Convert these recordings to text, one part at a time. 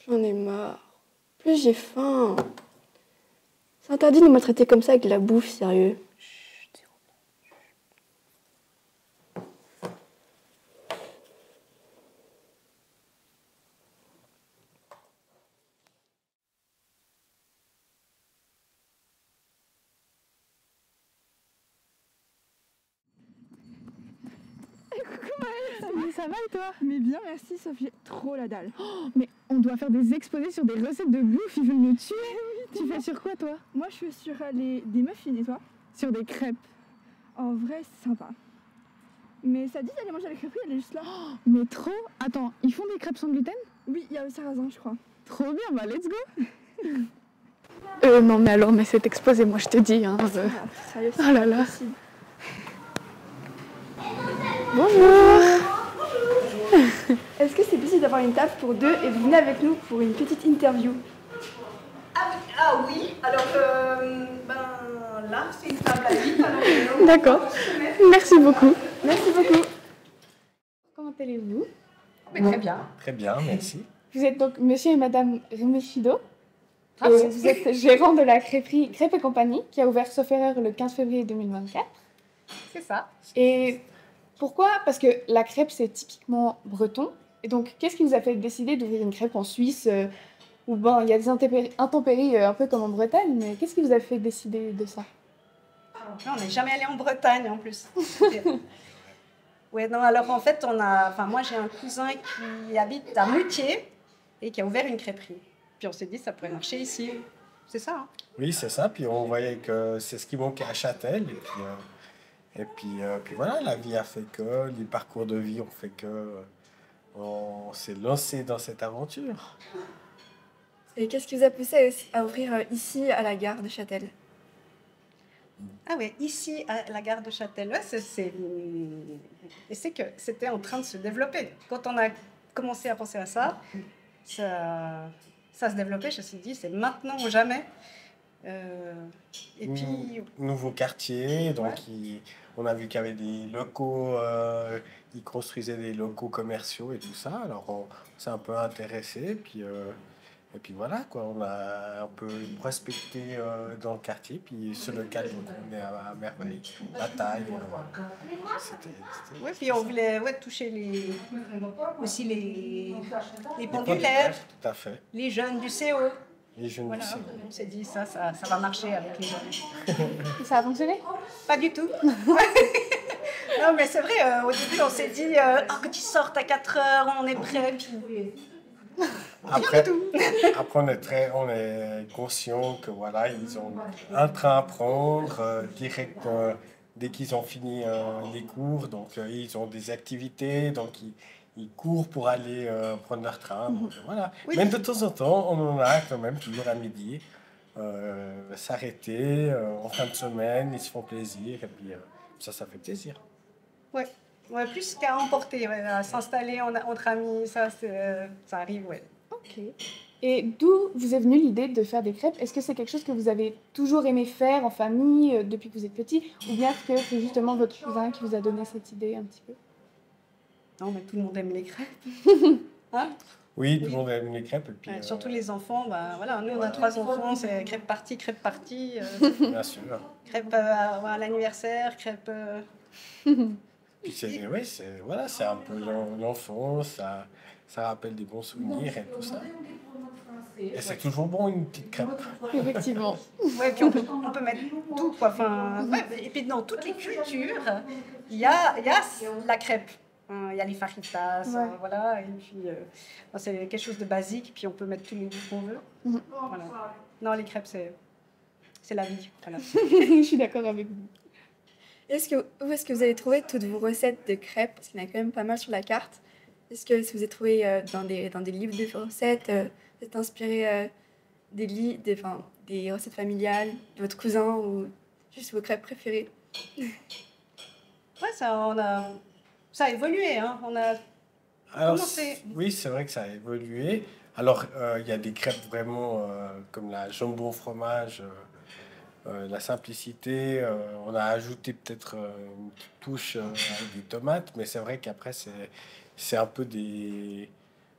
J'en ai marre. Plus j'ai faim. C'est interdit de me traiter comme ça avec de la bouffe, sérieux. Mais ça va et toi? Mais bien, merci, ça fait trop la dalle. Mais on doit faire des exposés sur des recettes de bouffe, ils veulent me tuer. Tu fais sur quoi toi? Moi, je suis sur des muffins et toi? Sur des crêpes. En vrai, c'est sympa. Mais ça dit d'aller manger à la crêperie, elle est juste là. Mais trop. Attends, ils font des crêpes sans gluten? Oui, il y a le sarrasin, je crois. Trop bien, bah let's go. Non mais alors, mais cet exposé, moi je te dis, hein. Sérieux, Oh là là. possible. Bonjour. Est-ce que c'est possible d'avoir une table pour deux et vous venez avec nous pour une petite interview? Ah oui, alors là c'est une table à 8. D'accord. Merci beaucoup. Merci beaucoup. Comment allez-vous? Très bien. Très bien, merci. Vous êtes donc monsieur et madame Remechido. Vous êtes gérant de la crêperie Crêpes et Compagnie qui a ouvert, sauf erreur, le 15 février 2024. C'est ça. Et pourquoi? Parce que la crêpe, c'est typiquement breton. Et donc, qu'est-ce qui vous a fait décider d'ouvrir une crêpe en Suisse où bon, il y a des intempéries un peu comme en Bretagne, mais qu'est-ce qui vous a fait décider de ça? On n'est jamais allé en Bretagne en plus. Ouais, non, alors en fait, moi j'ai un cousin qui habite à Moutier et qui a ouvert une crêperie. Puis on s'est dit, ça pourrait marcher ici. C'est ça, hein? Oui, c'est ça. Puis on voyait que c'est ce qui manquait à Châtel. Puis voilà, la vie a fait que, les parcours de vie ont fait que on s'est lancé dans cette aventure. Et qu'est-ce qui vous a poussé aussi à ouvrir ici à la gare de Châtel? Ah ouais, ici à la gare de Châtel, ouais, c'est que c'était en train de se développer. Quand on a commencé à penser à ça, ça se développait. Je me suis dit, c'est maintenant ou jamais. Et puis Nouveau quartier, donc on a vu qu'il y avait des locaux, ils construisaient des locaux commerciaux et tout ça. Alors on s'est un peu intéressé, et puis voilà, quoi, on a un peu prospecté dans le quartier, puis ce local, donc, on est à merveille. La taille, ouais, puis on voulait toucher aussi les pendulaires, tout à fait. les jeunes du CO. Les jeunes Voilà, lycéens. on s'est dit ça va marcher avec les jeunes. Ça a fonctionné? Pas du tout. Non, mais c'est vrai, au début, on s'est dit, quand ils sortent à 4 heures, on est prêt. Puis... Après, on est conscient que voilà, ils ont un train à prendre direct dès qu'ils ont fini les cours, donc ils ont des activités, donc ils courent pour aller prendre leur train. Donc, voilà. Oui. Même de temps en temps, on en a quand même toujours à midi, s'arrêter en fin de semaine, ils se font plaisir, et puis ça fait plaisir. Ouais. Ouais, plus qu'à emporter, ouais, à s'installer entre amis, ça arrive, ouais. Ok. Et d'où vous est venue l'idée de faire des crêpes? Est-ce que c'est quelque chose que vous avez toujours aimé faire en famille depuis que vous êtes petit? Ou bien est-ce que c'est justement votre cousin qui vous a donné cette idée un petit peu? Non, mais tout le monde aime les crêpes. Hein? Oui, tout le monde aime les crêpes. Et puis, surtout les enfants, voilà, nous on a 3 enfants, c'est crêpe partie. Bien sûr. Crêpe à l'anniversaire, crêpe... Puis voilà, c'est un peu l'enfance, ça rappelle des bons souvenirs et tout ça. Et c'est toujours bon une petite crêpe. Effectivement. Ouais, puis on peut mettre tout, quoi. Enfin, ouais, et puis dans toutes les cultures, il y a la crêpe. Il y a les fajitas, Ouais. voilà, et puis c'est quelque chose de basique, puis on peut mettre tous les goûts qu'on veut. Voilà. Non, les crêpes, c'est la vie. Voilà. Je suis d'accord avec vous. Où est-ce que vous avez trouvé toutes vos recettes de crêpes? Parce qu'il y en a quand même pas mal sur la carte. Est-ce que vous avez trouvé dans des livres de recettes? Vous êtes inspiré des recettes familiales de votre cousin ou juste vos crêpes préférées? Ouais, ça a évolué, hein. On a commencé. Oui, c'est vrai que ça a évolué. Alors, il y a des crêpes vraiment comme la jambon au fromage, la simplicité. On a ajouté peut-être une petite touche avec des tomates, mais c'est vrai qu'après, c'est un peu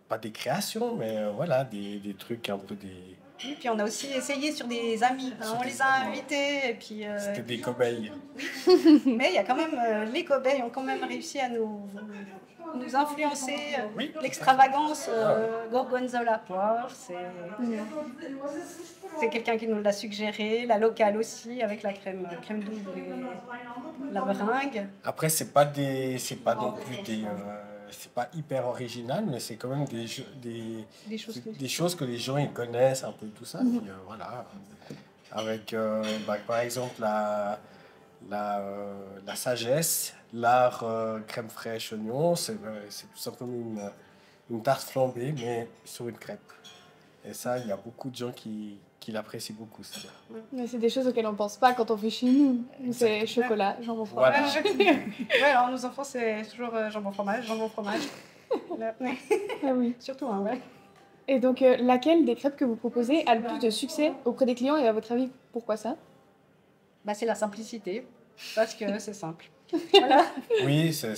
pas des créations, mais voilà, des trucs un peu des... Oui, puis on a aussi essayé sur des amis. Hein, on les a invités et puis. C'était des cobayes. Mais il y a quand même les cobayes ont quand même réussi à nous influencer. Oui. L'extravagance gorgonzola poire, c'est quelqu'un qui nous l'a suggéré. La locale aussi avec la crème double et la meringue. Après, c'est pas non plus c'est pas hyper original, mais c'est quand même des choses que les gens ils connaissent un peu tout ça. Puis, voilà, avec par exemple la sagesse, l'art crème fraîche oignon, c'est tout simplement une tarte flambée mais sur une crêpe. Et ça, il y a beaucoup de gens qui l'apprécient beaucoup. Ça. Mais c'est des choses auxquelles on pense pas quand on fait chez nous. Nous, c'est chocolat, jambon fromage. Voilà. Ouais, alors nos enfants, c'est toujours jambon fromage. Ah oui. Surtout, hein, ouais. Et donc, laquelle des crêpes que vous proposez a le plus de succès auprès des clients et à votre avis, pourquoi ça? Bah, c'est la simplicité, parce que c'est simple. Voilà. Oui, c'est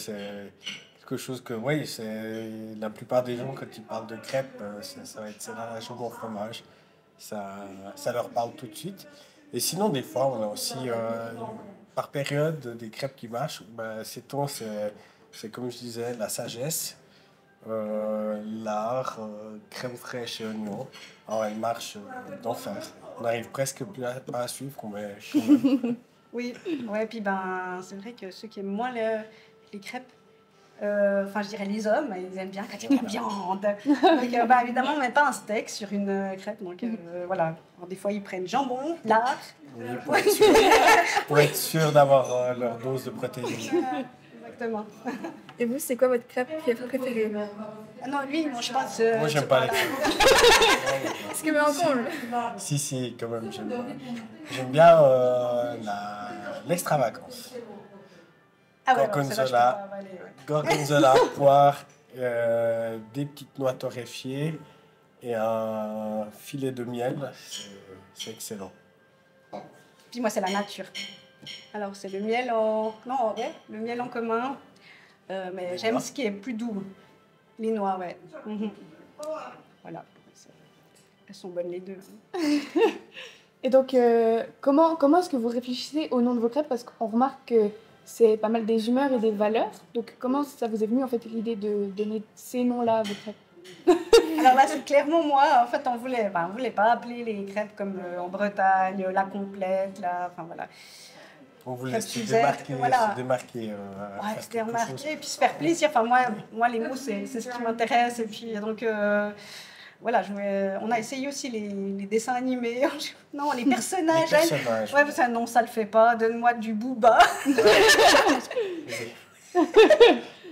quelque chose que, oui, c'est la plupart des gens, quand ils parlent de crêpes, ça va être la jambon fromage. Ça leur parle tout de suite. Et sinon, des fois, on a aussi, par période, des crêpes qui marchent. Ben, c'est comme je disais, la sagesse, l'art, crème fraîche et oignon. Alors, elle marche d'enfer. On n'arrive presque plus pas à suivre, mais quand même. Oui, ouais, puis ben, c'est vrai que ceux qui aiment moins les crêpes, enfin je dirais les hommes, ils aiment bien quand il y a de la viande. Donc bah, évidemment on ne met pas un steak sur une crêpe, donc voilà. Alors, des fois ils prennent jambon, lard. Oui, pour être sûr d'avoir leur dose de protéines. Exactement. Et vous, c'est quoi votre crêpe préférée? Ah non, lui il mange pas. Moi j'aime pas les crêpes. Est-ce que mais encore Si, quand même, j'aime bien l'extravagance. Ah ouais, Gorgonzola, gorgonzola, poire, des petites noix torréfiées et un filet de miel. C'est excellent. Puis moi c'est la nature. Alors c'est le miel en... Non, ouais, le miel en commun. Mais j'aime ce qui est plus doux. Les noix, ouais. Voilà. Elles sont bonnes les deux. Et donc, comment est-ce que vous réfléchissez au nom de vos crêpes? Parce qu'on remarque que c'est pas mal des humeurs et des valeurs. Donc, comment ça vous est venu, en fait, l'idée de donner ces noms-là à vos crêpes? Alors là, c'est clairement moi. En fait, on voulait pas appeler les crêpes comme en Bretagne, la complète, enfin voilà. On voulait se Suzette, démarquer, voilà. faire Se quelque remarquer chose. et puis se faire plaisir. Enfin, moi les mots, c'est ce qui m'intéresse. Et puis, donc, voilà, on a essayé aussi les dessins animés. Non, les personnages. Les personnages. Ouais, ça, non, ça le fait pas. Donne-moi du Booba.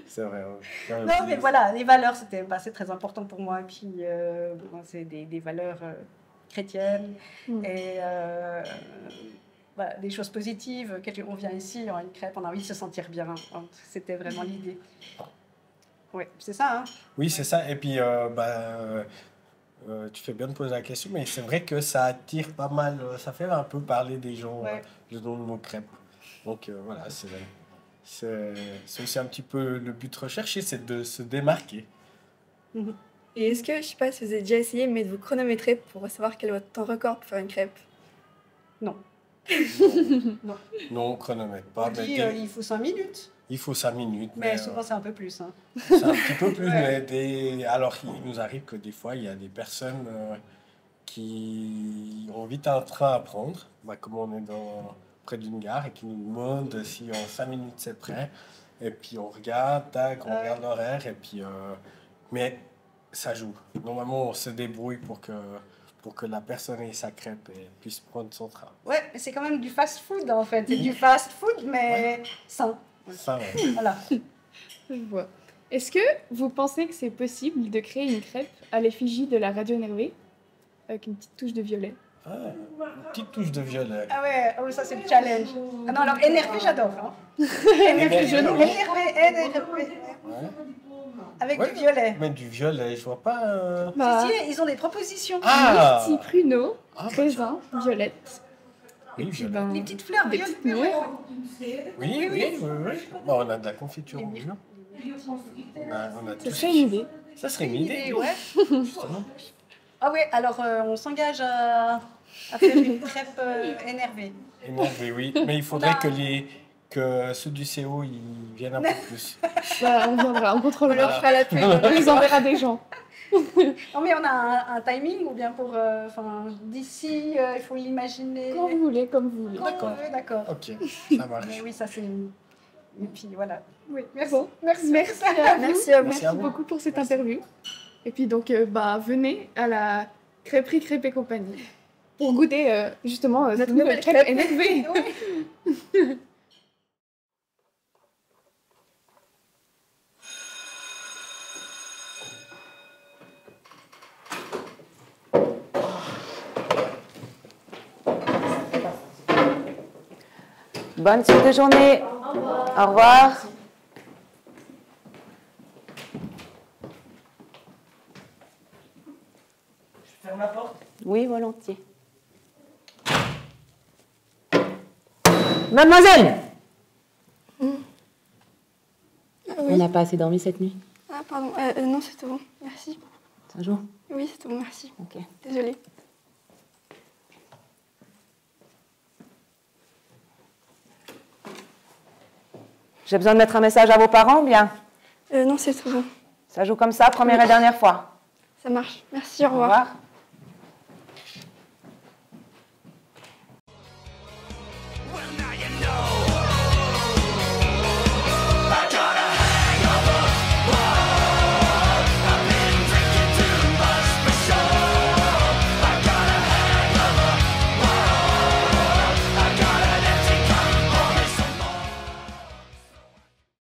C'est vrai. Non, mais voilà, les valeurs, c'est très important pour moi. Et puis, c'est des valeurs chrétiennes. Et voilà, des choses positives. On vient ici, on a une crêpe, on a envie de se sentir bien. C'était vraiment l'idée. Oui, c'est ça. Hein. Oui, c'est ça. Et puis, tu fais bien de poser la question, mais c'est vrai que ça attire pas mal. Ça fait un peu parler des gens, le nom de nos crêpes. Donc, voilà, c'est aussi un petit peu le but recherché, c'est de se démarquer. Et est-ce que, je sais pas si vous avez déjà essayé, mais de vous chronométrer pour savoir quel est votre temps record pour faire une crêpe? Non. Non, on chronomètre pas. On dit il faut 5 minutes. Il faut 5 minutes. Mais souvent, c'est un peu plus. Hein. C'est un petit peu plus. Mais alors, il nous arrive que des fois, il y a des personnes qui ont vite un train à prendre, comme on est près d'une gare, et qui nous demandent si en 5 minutes c'est prêt. Et puis on regarde, on regarde l'horaire, et puis... mais ça joue. Normalement, on se débrouille pour que la personne ait sa crêpe et puisse prendre son train. Ouais, mais c'est quand même du fast-food, en fait. C'est du fast-food, mais sain. Ça, ouais. Voilà. Je vois. Est-ce que vous pensez que c'est possible de créer une crêpe à l'effigie de la radio énervée avec une petite touche de violet? Ah, une petite touche de violet. Ah ouais, oh, ça c'est le challenge. Ah non, alors énervé, j'adore. Hein. Énervé, énervé. Ouais. Avec du violet. Mais du violet, je vois pas... Si, ils ont des propositions. Ah, Petit pruneau, raisin, violette. oui, Et puis, violet. Les petites fleurs des violettes. petites noix. Oui. Bon, on a de la confiture au mur. On a Ce tout serait ce une idée. Ça serait une idée. Ouais. Justement. Ah oui, alors on s'engage à faire une crêpe énervée. Énervé, oui. Mais il faudrait que ceux du CO ils viennent un peu plus. Bah, on viendra, on On contrôlera. leur fera la pub. On nous enverra des gens. Non mais on a un timing ou bien pour... Enfin, d'ici, il faut l'imaginer. Quand vous voulez, comme vous voulez. Quand on veut, d'accord. Ok, ça marche. Mais oui, ça c'est... Et puis voilà. Oui, merci. Bon, merci à vous. Merci à vous. Merci à vous. beaucoup pour cette interview. Et puis donc, bah, venez à la crêperie Crêpe et compagnie pour goûter justement cette nouvelle crêpe énervée. Oui. Bonne suite de journée. Au revoir. Je ferme la porte. Oui, volontiers. Mademoiselle, on n'a pas assez dormi cette nuit. Ah, pardon. Non, c'est tout bon. Merci. Ça joue? Oui, c'est tout bon, merci. Ok. Désolée. J'ai besoin de mettre un message à vos parents ou bien? Non, c'est tout bon. Ça joue comme ça, première et dernière fois. Ça marche. Merci, au Au revoir. revoir. Well, now you know.